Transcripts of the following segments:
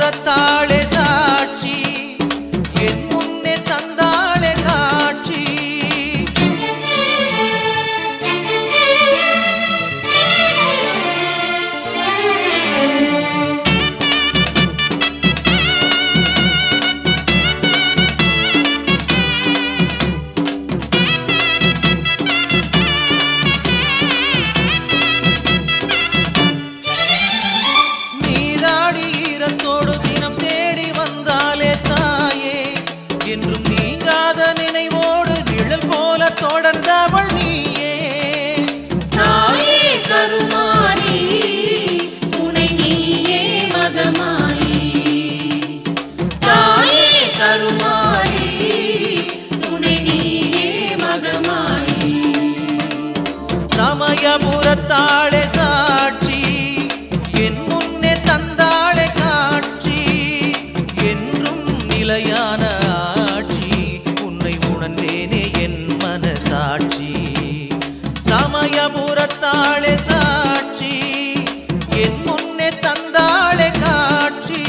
சமயபுரத்தாளே சாட்சி என் முன்னே தந்தாளே காட்சி என்றும் நீங்காத நினைவோடு நிழல் போல தொடர்ந்தவள் நீயே தாயே கருமாரி துணை நீயே மகமாயி தாயே கருமாரி துணை நீயே மகமாயி சமயபுரத்தாளே சாட்சி என் முன்னே தந்தாளே காட்சி என்றும் நிலையான சாட்சி சமயபுரத்தாளே சாட்சி என் முன்னே தந்தாளே காட்சி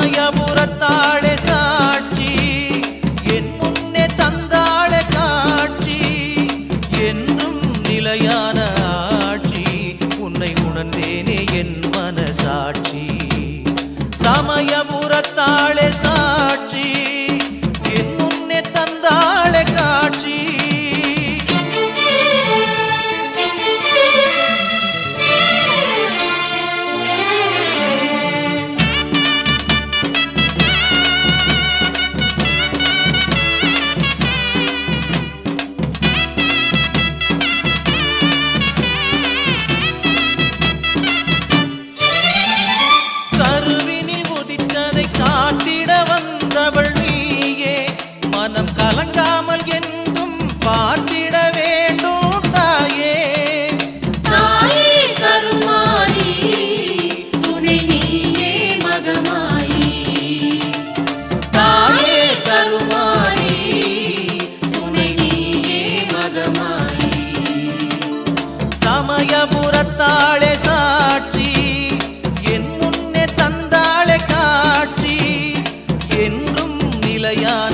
சமயபுரத்தாளே சாட்சி என் முன்னே தந்தாளே காட்சி என்றும் நிலையான ஆட்சி உன்னை உணர்ந்தேனே என் மனசாட்சி சமயபுரத்தாளே சாட்சி என் முன்னே தந்தாளே காட்சி காத்திட வந்தவள் நீயே மனம் கலங்காமல் என்றும் பார்த்திட வேண்டும் தாயே தாயே கருமாரி துணை நீயே மகமாயி தாயே கருமாரி துணை நீயே மகமாயி சமயபுரத்தாளே சாட்சி என் முன்னே தந்தாளே காட்சி என்றும் நிலையான